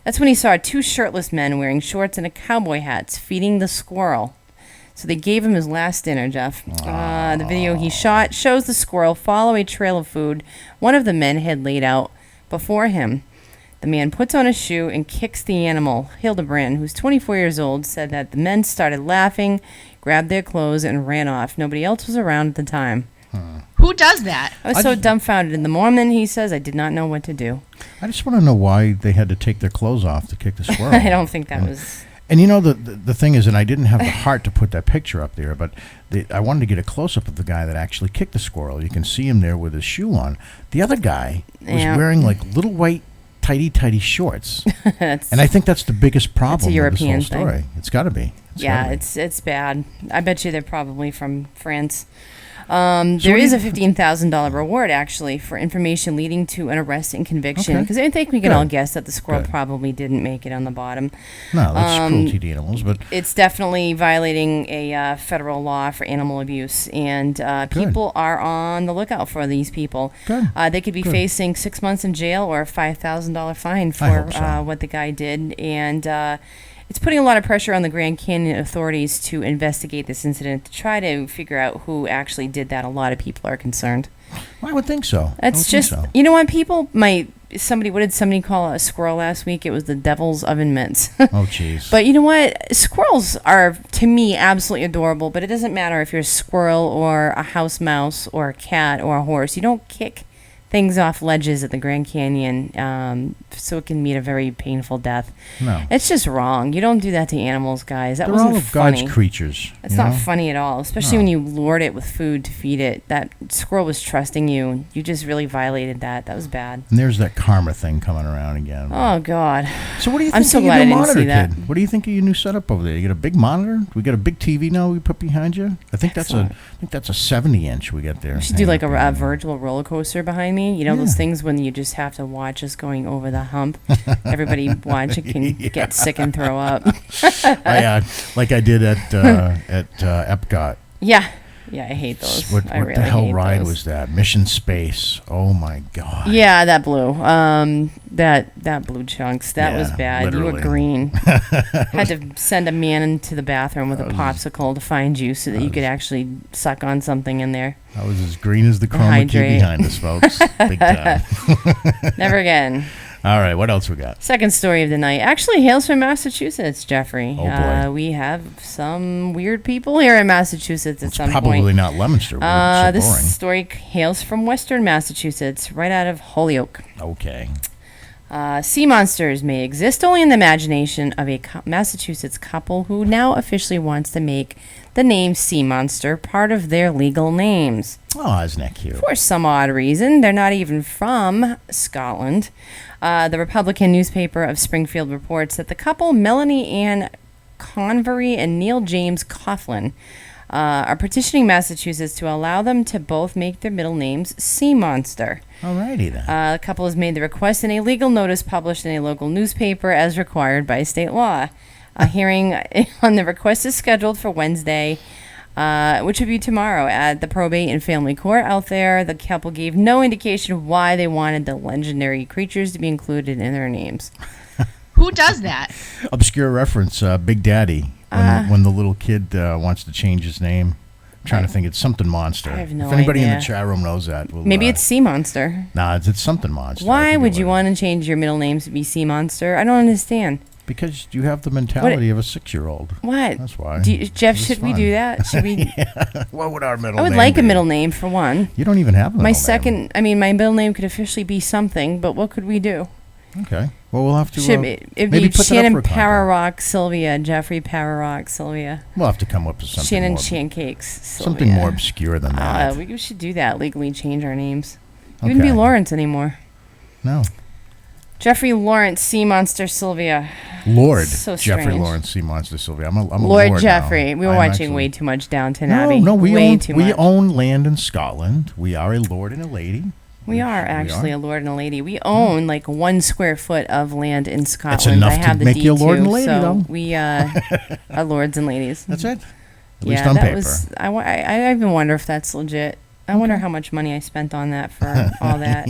That's when he saw two shirtless men wearing shorts and a cowboy hats feeding the squirrel. So they gave him his last dinner, Jeff. The video he shot shows the squirrel follow a trail of food one of the men had laid out before him. The man puts on a shoe and kicks the animal. Hildebrand, who's 24 years old, said that the men started laughing, grabbed their clothes, and ran off. Nobody else was around at the time. Who does that? I was so dumbfounded. In the moment, he says, I did not know what to do. I just want to know why they had to take their clothes off to kick the squirrel. I don't think that was... And you know, the thing is, and I didn't have the heart to put that picture up there, but I wanted to get a close-up of the guy that actually kicked the squirrel. You can see him there with his shoe on. The other guy was wearing, like, little white tighty shorts. And I think that's the biggest problem with this whole story. Thing. It's got to be. It's bad. I bet you they're probably from France. There is a $15,000 reward, actually, for information leading to an arrest and conviction. Because I think we can all guess that the squirrel probably didn't make it on the bottom. No, that's cruelty to animals. But it's definitely violating a federal law for animal abuse. And people are on the lookout for these people. They could be facing 6 months in jail or a $5,000 fine for what the guy did. And... it's putting a lot of pressure on the Grand Canyon authorities to investigate this incident to try to figure out who actually did that. A lot of people are concerned. I would think so. It's just, you know what, people might, what did somebody call a squirrel last week? It was the devil's oven mitts. Oh, jeez. But you know what? Squirrels are, to me, absolutely adorable, but it doesn't matter if you're a squirrel or a house mouse or a cat or a horse. You don't kick things off ledges at the Grand Canyon so it can meet a very painful death. No. It's just wrong. You don't do that to animals, guys. That They're wasn't all of funny. God's creatures. It's not funny at all, especially when you lured it with food to feed it. That squirrel was trusting you, and you just really violated that. That was bad. And there's that karma thing coming around again. Oh, God. So what do you think I'm so of glad your I new didn't monitor, see that. kid? What do you think of your new setup over there? You got a big monitor? We got a big TV now we put behind you? I think that's a 70-inch we got there. We should do like a virtual roller coaster behind me. You know those things when you just have to watch us going over the hump. Everybody watch it can get sick and throw up. Like I did at Epcot. Yeah, I hate those. What really the hell hate ride those. was that? Mission Space. Oh my God. Yeah, that blew. That blew chunks. That was bad. Literally. You were green. Had to send a man into the bathroom with a popsicle to find you so that you could actually suck on something in there. I was as green as the chroma key behind us, folks. Big time. Never again. All right, what else we got? Second story of the night actually hails from Massachusetts, Jeffrey. Oh, boy. We have some weird people here in Massachusetts at some point. Probably not Leominster. So this boring. story hails from Western Massachusetts, right out of Holyoke. Okay. Sea monsters may exist only in the imagination of a Massachusetts couple who now officially wants to make the name sea monster part of their legal names. Oh, isn't that cute? For some odd reason, they're not even from Scotland. The Republican newspaper of Springfield reports that the couple, Melanie Ann Convery and Neil James Coughlin, are petitioning Massachusetts to allow them to both make their middle names Sea Monster. Alrighty then. The couple has made the request in a legal notice published in a local newspaper as required by state law. A hearing on the request is scheduled for Wednesday, which would be tomorrow at the probate and family court out there. The couple gave no indication of why they wanted the legendary creatures to be included in their names. Who does that? Obscure reference, Big Daddy. When the little kid wants to change his name. I'm trying to think. It's something monster. I have no If anybody idea. in the chat room knows that. We'll, Maybe it's Sea Monster. Nah, it's something monster. Why would you want to change your middle names to be Sea Monster? I don't understand. Because you have the mentality of a 6-year-old. What? That's why. Jeff, should we do that? Should we? What would our middle name I would like be? a middle name for one. You don't even have a middle name. My middle name could officially be something, but what could we do? Okay. Well, we'll have to. It'd maybe be put Shannon that up for a Pararock Sylvia, Jeffrey Pararock Sylvia. We'll have to come up with something. Shannon more, Shancakes Sylvia. something more obscure than that. We should do that. Legally change our names. You Okay. wouldn't be Lawrence anymore. No. Jeffrey Lawrence Sea Monster Sylvia. Lord So Jeffrey strange. Lawrence Sea Monster Sylvia. I'm a Lord Lord Jeffrey. now. We were I'm watching actually- way too much Downton Abbey. No, we way own too we much. own land in Scotland. We are a lord and a lady. We are actually a lord and a lady. We own like 1 square foot of land in Scotland. That's enough I have to the make deed you a lord and too, lady, so though. we are lords and ladies. That's it. At least on that paper. was. I even wonder if that's legit. I wonder how much money I spent on that for all that.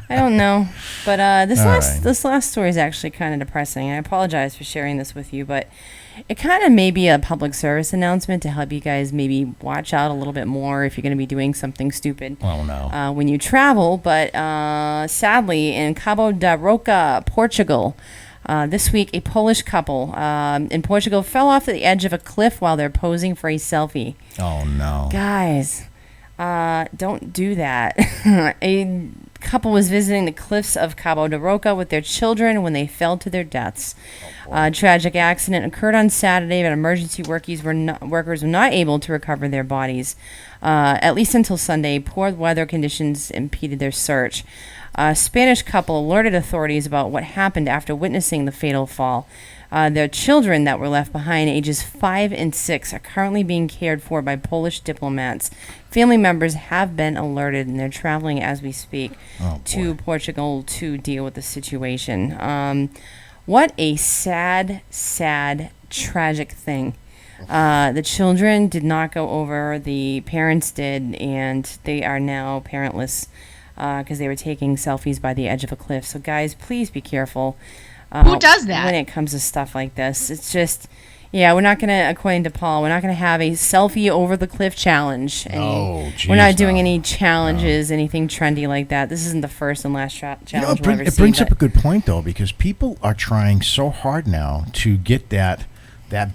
I don't know, but this last story is actually kind of depressing. I apologize for sharing this with you, but it kind of may be a public service announcement to help you guys maybe watch out a little bit more if you're going to be doing something stupid. Oh no! When you travel, but sadly, in Cabo da Roca, Portugal. This week, a Polish couple in Portugal fell off the edge of a cliff while they're posing for a selfie. Oh no! Guys, don't do that. A couple was visiting the cliffs of Cabo da Roca with their children when they fell to their deaths. A tragic accident occurred on Saturday, but emergency workers were not able to recover their bodies, at least until Sunday. Poor weather conditions impeded their search. A Spanish couple alerted authorities about what happened after witnessing the fatal fall. Their children that were left behind, ages 5 and 6, are currently being cared for by Polish diplomats. Family members have been alerted, and they're traveling as we speak to Portugal to deal with the situation. What a sad, sad, tragic thing. The children did not go over, the parents did, and they are now parentless because they were taking selfies by the edge of a cliff. So, guys, please be careful. Who does that? When it comes to stuff like this. It's just, we're not going to, according to Paul, we're not going to have a selfie over the cliff challenge. We're not doing any challenges, anything trendy like that. This isn't the first and last challenge we'll ever see. It brings up a good point, though, because people are trying so hard now to get that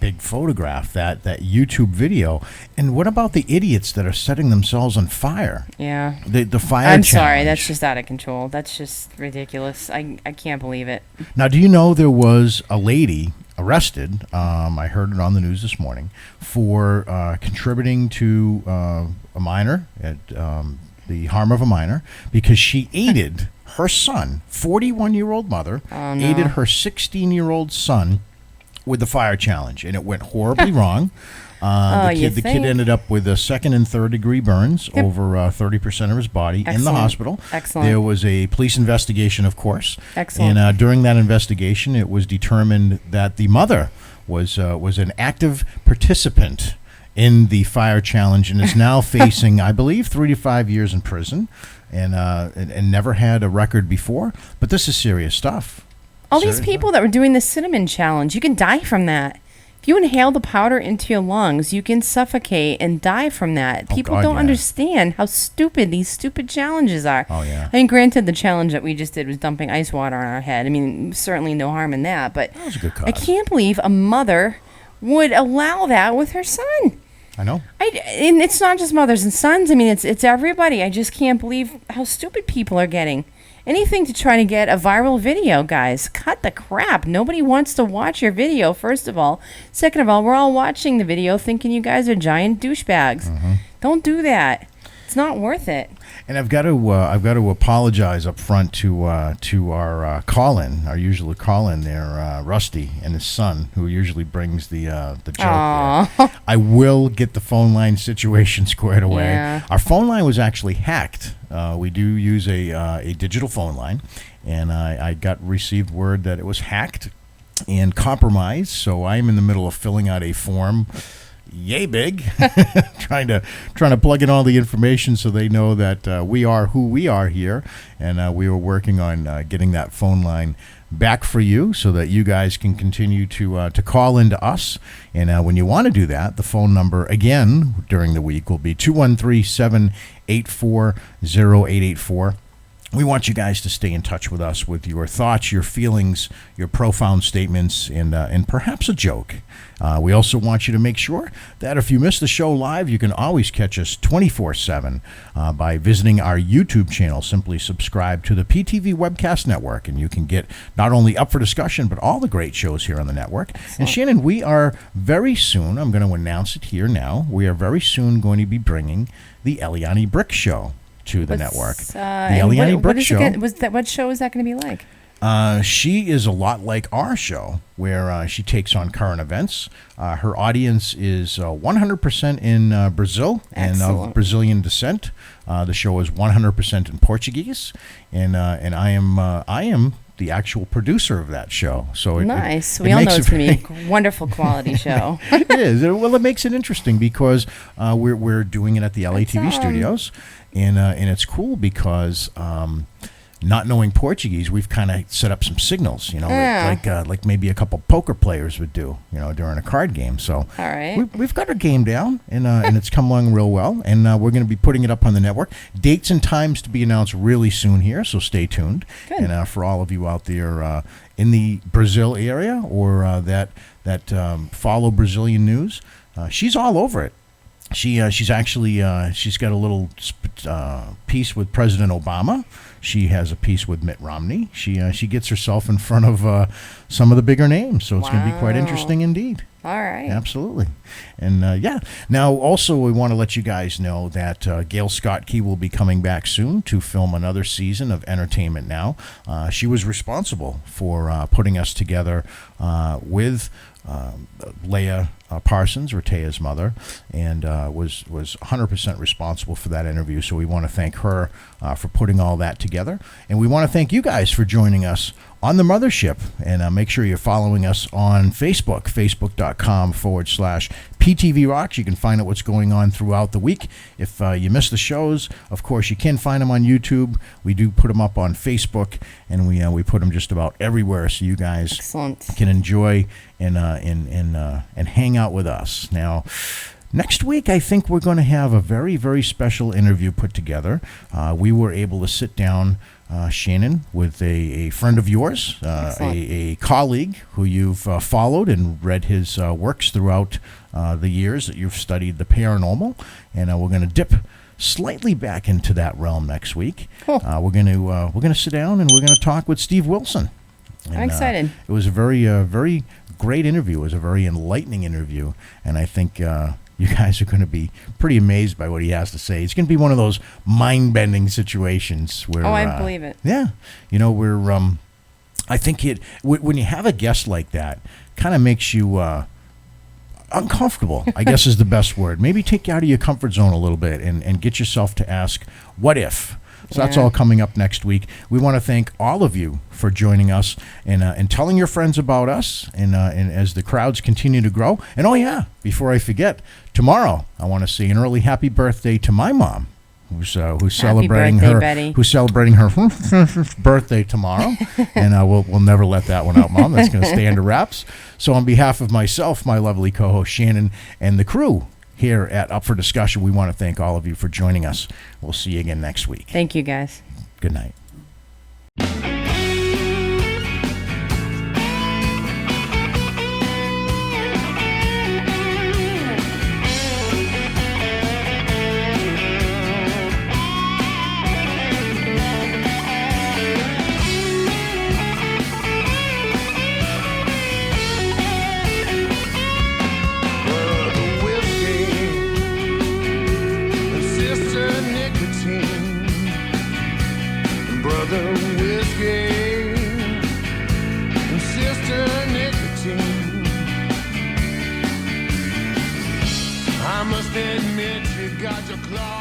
big photograph, that YouTube video. And what about the idiots that are setting themselves on fire? Yeah. The fire I'm challenge. sorry, that's just out of control. That's just ridiculous. I can't believe it. Now, do you know there was a lady arrested, I heard it on the news this morning, for contributing to a minor, the harm of a minor, because she aided her son, 41-year-old mother, aided her 16-year-old son with the fire challenge, and it went horribly wrong. The kid ended up with a 2nd and 3rd degree burns, over 30% of his body in the hospital. Excellent. There was a police investigation, of course. Excellent. And during that investigation, it was determined that the mother was an active participant in the fire challenge and is now facing, I believe, 3 to 5 years in prison, and never had a record before. But this is serious stuff. All these people that were doing the cinnamon challenge, you can die from that. If you inhale the powder into your lungs, you can suffocate and die from that. People don't understand how stupid these stupid challenges are. Oh, yeah. I mean, granted, the challenge that we just did was dumping ice water on our head. I mean, certainly no harm in that. But that was a good cause. I can't believe a mother would allow that with her son. I know. And it's not just mothers and sons. I mean, it's everybody. I just can't believe how stupid people are getting. Anything to try to get a viral video, guys. Cut the crap. Nobody wants to watch your video, first of all. Second of all, we're all watching the video thinking you guys are giant douchebags. Mm-hmm. Don't do that. It's not worth it. And I've got to apologize up front to our call-in, our usual call-in there, Rusty and his son, who usually brings the joke there. I will get the phone line situation squared away. Yeah. Our phone line was actually hacked. We do use a digital phone line, and I received word that it was hacked and compromised. So I'm in the middle of filling out a form. Yay big, trying to plug in all the information so they know that we are who we are here, and we were working on getting that phone line back for you so that you guys can continue to call into us. And when you want to do that, the phone number again during the week will be 213-784-0884. We want you guys to stay in touch with us with your thoughts, your feelings, your profound statements, and perhaps a joke. We also want you to make sure that if you miss the show live, you can always catch us 24/7 by visiting our YouTube channel. Simply subscribe to the PTV Webcast Network, and you can get not only Up for Discussion, but all the great shows here on the network. Excellent. And Shannon, we are very soon, I'm going to announce it here now, we are very soon going to be bringing the Eliani Brick Show to the network. The Eliani Brick Show. What show is that going to be like? She is a lot like our show, where she takes on current events. Her audience is 100% in Brazil and of Brazilian descent. The show is 100% in Portuguese, and I am the actual producer of that show. So nice. We all know it's going to be a wonderful quality show. It is. Well, it makes it interesting because we're doing it at the LATV studios, and it's cool because. Not knowing Portuguese, we've kind of set up some signals, like maybe a couple poker players would do, during a card game. So all right. we've got our game down, and it's come along real well. And we're going to be putting it up on the network. Dates and times to be announced really soon here, so stay tuned. Good. And for all of you out there in the Brazil area or that follow Brazilian news, she's all over it. She's actually she's got a little piece with President Obama. She has a piece with Mitt Romney. She gets herself in front of some of the bigger names, so it's going to be quite interesting indeed. All right. Absolutely. And now also we want to let you guys know that Gail Scott Key will be coming back soon to film another season of Entertainment Now. She was responsible for putting us together with Leah Parsons, Rehtaeh's mother, and was 100% responsible for that interview. So we want to thank her for putting all that together. And we want to thank you guys for joining us on the Mothership. And make sure you're following us on Facebook, facebook.com/PTV Rocks. You can find out what's going on throughout the week. If you miss the shows, of course, you can find them on YouTube. We do put them up on Facebook, and we put them just about everywhere so you guys can enjoy and hang out with us. Now, next week, I think we're going to have a very, very special interview put together. We were able to sit down, Shannon, with a friend of yours, a colleague who you've followed and read his works throughout the years that you've studied the paranormal, and we're going to dip slightly back into that realm next week. Cool. We're going to sit down and we're going to talk with Steve Wilson. And, I'm excited. It was a very great interview. It was a very enlightening interview, and I think you guys are going to be pretty amazed by what he has to say. It's going to be one of those mind-bending situations where. Oh, I believe it. Yeah, we're. I think when you have a guest like that, kind of makes you uncomfortable, I guess is the best word. Maybe take you out of your comfort zone a little bit and get yourself to ask, what if? So that's all coming up next week. We want to thank all of you for joining us and telling your friends about us and as the crowds continue to grow. And before I forget, tomorrow I want to say an early happy birthday to my mom, who's celebrating Betty. who's celebrating her birthday tomorrow. And we'll never let that one out, Mom. That's going to stay under wraps. So on behalf of myself, my lovely co-host Shannon, and the crew here at Up for Discussion, we want to thank all of you for joining us. We'll see you again next week. Thank you, guys. Good night. I must admit you got your claws.